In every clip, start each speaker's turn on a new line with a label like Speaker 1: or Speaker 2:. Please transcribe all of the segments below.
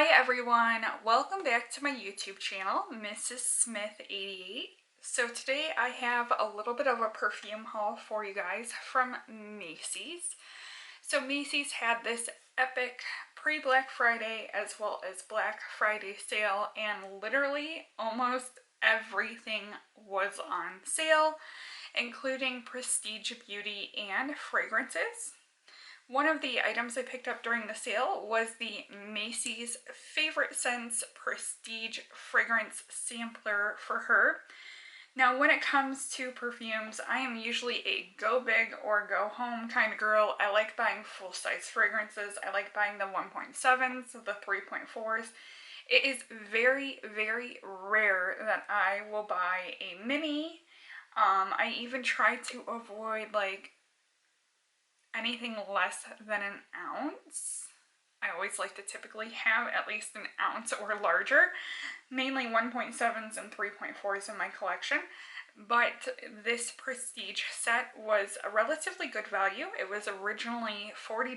Speaker 1: Hi everyone, welcome back to my YouTube channel, Mrs. Smith 88. So today I have a little bit of a perfume haul for you guys from Macy's. So Macy's had this epic pre-Black Friday as well as Black Friday sale, and literally almost everything was on sale, including prestige beauty and fragrances. One of the items I picked up during the sale was the Macy's Favorite Scents Prestige Fragrance Sampler for her. Now, when it comes to perfumes, I am usually a go big or go home kind of girl. I like buying full-size fragrances. I like buying the 1.7s, the 3.4s. It is very, very rare that I will buy a mini. I even try to avoid anything less than an ounce. I always like to typically have at least an ounce or larger, mainly 1.7s and 3.4s in my collection. But this prestige set was a relatively good value. It was originally $40.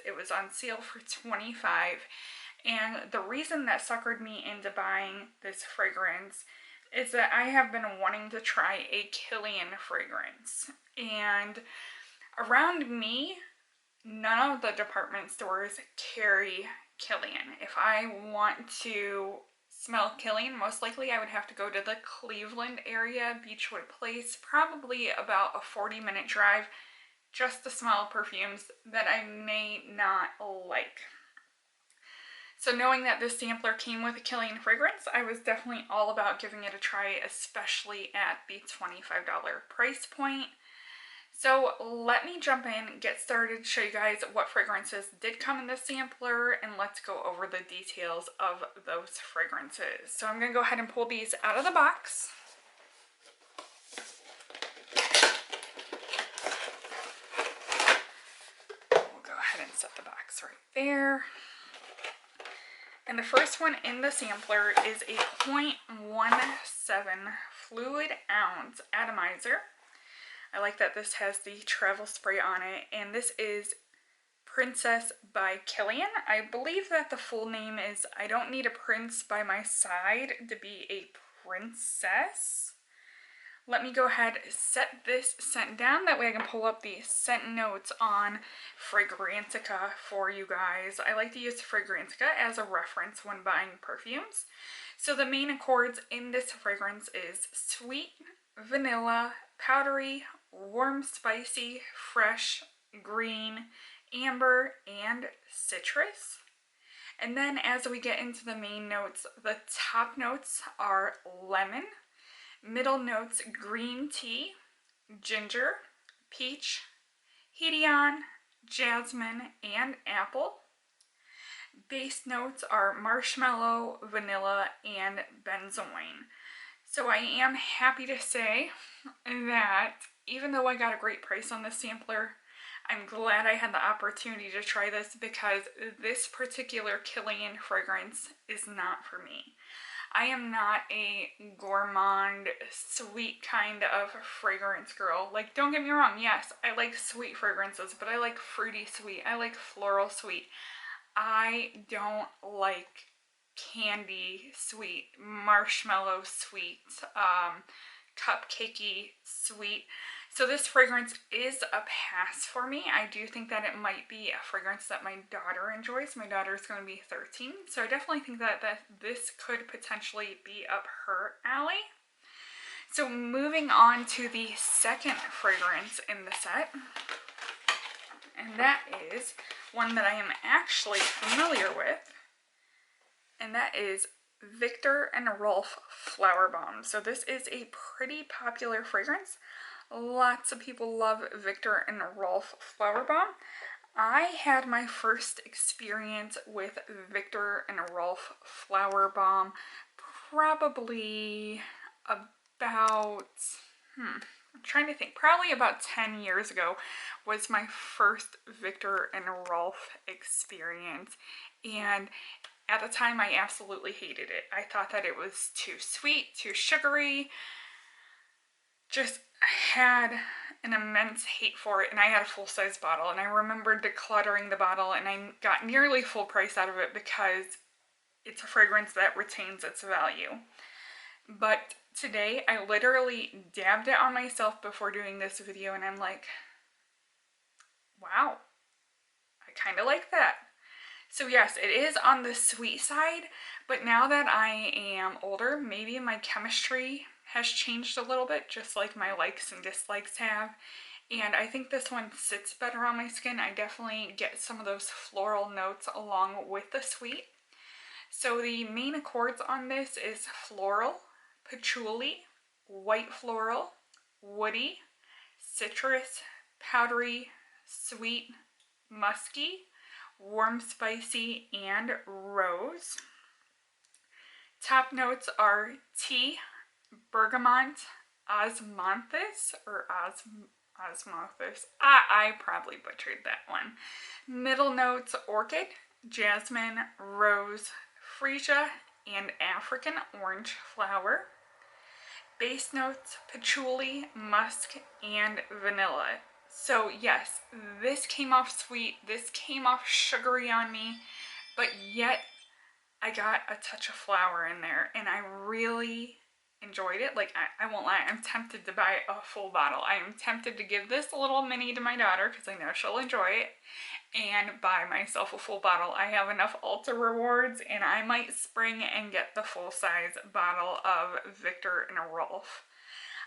Speaker 1: It was on sale for $25. And the reason that suckered me into buying this fragrance is that I have been wanting to try a Killian fragrance. And around me, none of the department stores carry Killian. If I want to smell Killian, most likely I would have to go to the Cleveland area, Beechwood Place, probably about a 40-minute drive, just to smell perfumes that I may not like. So knowing that this sampler came with a Killian fragrance, I was definitely all about giving it a try, especially at the $25 price point. So let me jump in, get started, show you guys what fragrances did come in this sampler, and let's go over the details of those fragrances. So I'm going to go ahead and pull these out of the box. We'll go ahead and set the box right there. And the first one in the sampler is a 0.17 fluid ounce atomizer. I like that this has the travel spray on it, and this is Princess by Killian. I believe that the full name is I Don't Need a Prince by My Side to Be a Princess. Let me go ahead and set this scent down, that way I can pull up the scent notes on Fragrantica for you guys. I like to use Fragrantica as a reference when buying perfumes. So the main accords in this fragrance is sweet, vanilla, powdery, warm, spicy, fresh, green, amber, and citrus. And then as we get into the main notes, the top notes are lemon, middle notes green tea, ginger, peach, hedion, jasmine, and apple. Base notes are marshmallow, vanilla, and benzoin. So I am happy to say that even though I got a great price on this sampler, I'm glad I had the opportunity to try this, because this particular Killian fragrance is not for me. I am not a gourmand, sweet kind of fragrance girl. Like, don't get me wrong, yes, I like sweet fragrances, but I like fruity sweet. I like floral sweet. I don't like candy sweet, marshmallow sweet, cupcakey sweet. So this fragrance is a pass for me. I do think that it might be a fragrance that my daughter enjoys. My daughter is going to be 13, so I definitely think that this could potentially be up her alley. So moving on to the second fragrance in the set, and that is one that I am actually familiar with, and that is Viktor Rolf Flower Bomb. So this is a pretty popular fragrance. Lots of people love Viktor Rolf Flower Bomb. I had my first experience with Viktor Rolf Flower Bomb probably about, I'm trying to think, probably about 10 years ago was my first Viktor Rolf experience. And at the time, I absolutely hated it. I thought that it was too sweet, too sugary, just had an immense hate for it, and I had a full-size bottle, and I remember decluttering the bottle, and I got nearly full price out of it because it's a fragrance that retains its value. But today I literally dabbed it on myself before doing this video, and I'm like, wow, I kind of like that. So yes, it is on the sweet side, but now that I am older, maybe my chemistry has changed a little bit, just like my likes and dislikes have. And I think this one sits better on my skin. I definitely get some of those floral notes along with the sweet. So the main accords on this is floral, patchouli, white floral, woody, citrus, powdery, sweet, musky, warm spicy, and rose. Top notes are tea, bergamot, osmanthus, or osmothus. I probably butchered that one. Middle notes orchid, jasmine, rose, freesia, and African orange flower. Base notes patchouli, musk, and vanilla. So yes, this came off sweet, this came off sugary on me, but yet I got a touch of flower in there, and I really enjoyed it. Like, I won't lie, I'm tempted to buy a full bottle. I am tempted to give this little mini to my daughter because I know she'll enjoy it, and buy myself a full bottle. I have enough Ulta rewards, and I might spring and get the full-size bottle of Viktor Rolf.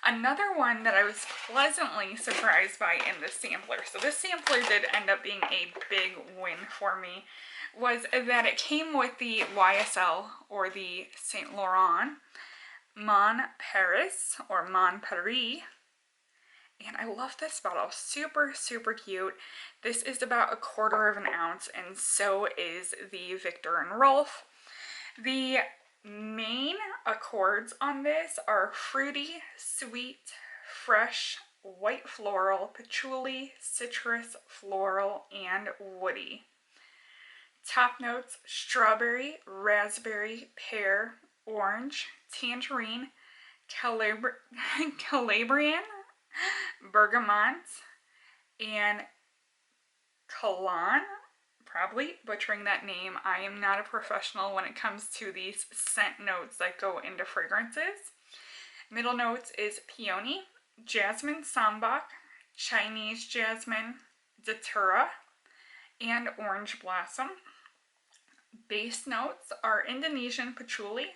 Speaker 1: Another one that I was pleasantly surprised by in this sampler, so this sampler did end up being a big win for me, was that it came with the YSL, or the Saint Laurent Mon Paris, or Mon Paris. And I love this bottle. Super, super cute. This is about 1/4 of an ounce, and so is the Viktor Rolf. The main accords on this are fruity, sweet, fresh, white floral, patchouli, citrus, floral, and woody. Top notes: strawberry, raspberry, pear, orange, tangerine, Calabrian, bergamot, and Killian. Probably butchering that name. I am not a professional when it comes to these scent notes that go into fragrances. Middle notes is peony, jasmine sambac, Chinese jasmine, datura, and orange blossom. Base notes are Indonesian patchouli,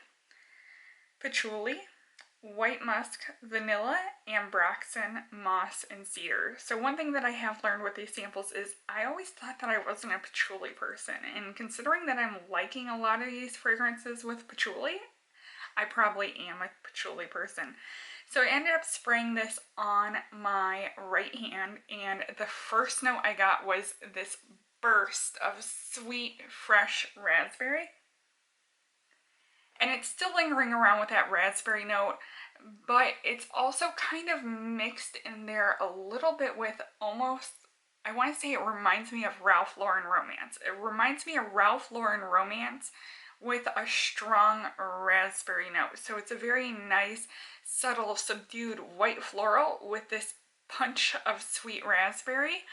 Speaker 1: white musk, vanilla, ambroxan, moss, and cedar. So one thing that I have learned with these samples is I always thought that I wasn't a patchouli person, and considering that I'm liking a lot of these fragrances with patchouli, I probably am a patchouli person. So I ended up spraying this on my right hand, and the first note I got was this burst of sweet, fresh raspberry. And it's still lingering around with that raspberry note, but it's also kind of mixed in there a little bit with almost, I want to say it reminds me of Ralph Lauren Romance. It reminds me of Ralph Lauren Romance with a strong raspberry note. So it's a very nice, subtle, subdued white floral with this punch of sweet raspberry.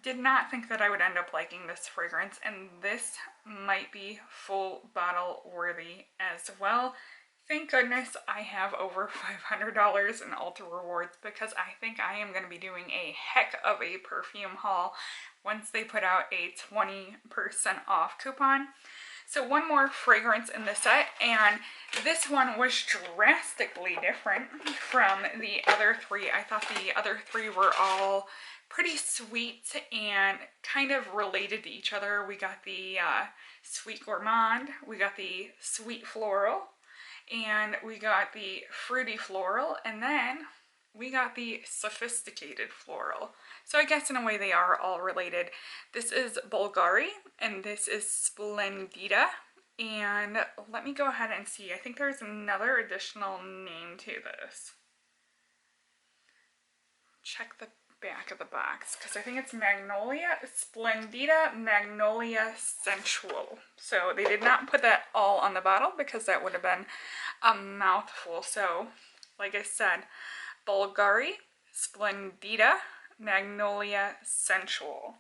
Speaker 1: Did not think that I would end up liking this fragrance, and this might be full bottle worthy as well. Thank goodness I have over $500 in Ulta rewards, because I think I am going to be doing a heck of a perfume haul once they put out a 20% off coupon. So one more fragrance in the set, and this one was drastically different from the other three. I thought the other three were all pretty sweet and kind of related to each other. We got the sweet gourmand, we got the sweet floral, and we got the fruity floral, and then we got the sophisticated floral. So I guess in a way they are all related. This is Bvlgari, and this is Splendida. And let me go ahead and see. I think there's another additional name to this. Check the back of the box, because I think it's Magnolia, Splendida Magnolia Sensual. So they did not put that all on the bottle because that would have been a mouthful. So like I said, Bvlgari, Splendida Magnolia Sensual.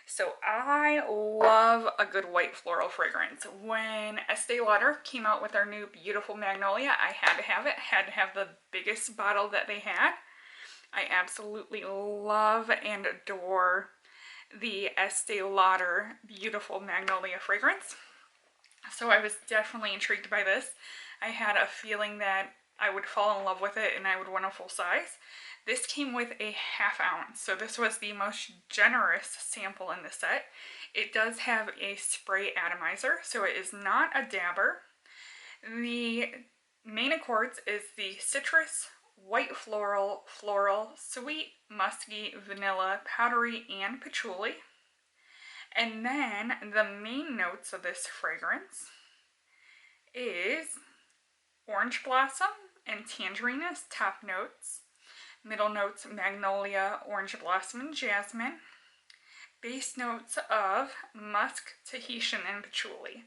Speaker 1: So I love a good white floral fragrance. When Estee Lauder came out with their new beautiful Magnolia, I had to have it. Had to have the biggest bottle that they had. I absolutely love and adore the Estee Lauder beautiful Magnolia fragrance. So I was definitely intrigued by this. I had a feeling that I would fall in love with it and I would want a full size. This came with a ½ ounce, so this was the most generous sample in the set. It does have a spray atomizer, so it is not a dabber. The main accords is the citrus, white floral, sweet, musky, vanilla, powdery, and patchouli. And then the main notes of this fragrance is orange blossom and tangerine as top notes. Middle notes, magnolia, orange blossom, and jasmine. Base notes of musk, Tahitian, and patchouli.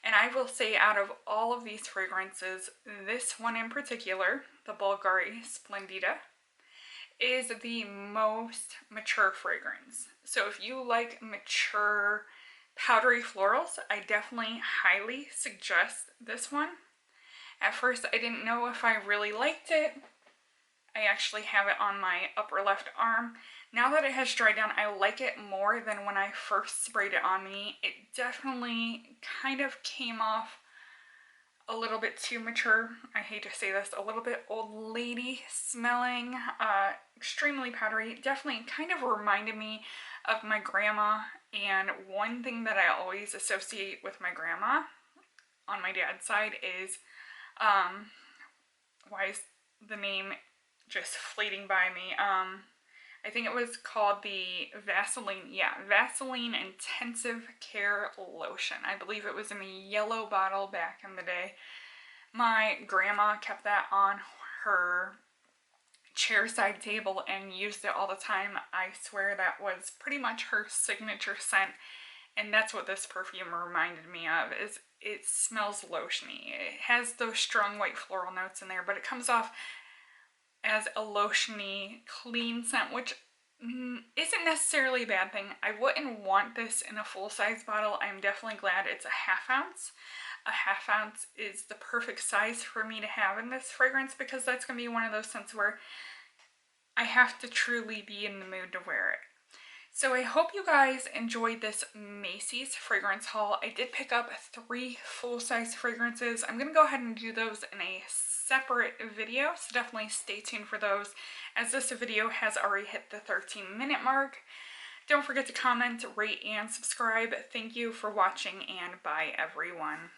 Speaker 1: And I will say out of all of these fragrances, this one in particular, the Bvlgari Splendida, is the most mature fragrance. So if you like mature powdery florals, I definitely highly suggest this one. At first I didn't know if I really liked it. I actually have it on my upper left arm. Now that it has dried down, I like it more than when I first sprayed it on me. It definitely kind of came off a little bit too mature. I hate to say this, a little bit old lady smelling, extremely powdery. Definitely kind of reminded me of my grandma. And one thing that I always associate with my grandma on my dad's side is, why is the name just fleeting by me? I think it was called the Vaseline, Vaseline Intensive Care Lotion. I believe it was in a yellow bottle back in the day. My grandma kept that on her chairside table and used it all the time. I swear that was pretty much her signature scent, and that's what this perfume reminded me of. Is it smells lotiony. It has those strong white floral notes in there, but it comes off as a lotiony, clean scent, which isn't necessarily a bad thing. I wouldn't want this in a full-size bottle. I'm definitely glad it's a ½ ounce. A ½ ounce is the perfect size for me to have in this fragrance, because that's going to be one of those scents where I have to truly be in the mood to wear it. So I hope you guys enjoyed this Macys fragrance haul. I did pick up 3 full-size fragrances. I'm going to go ahead and do those in a separate video, so definitely stay tuned for those, as this video has already hit the 13-minute mark. Don't forget to comment, rate, and subscribe. Thank you for watching, and bye everyone.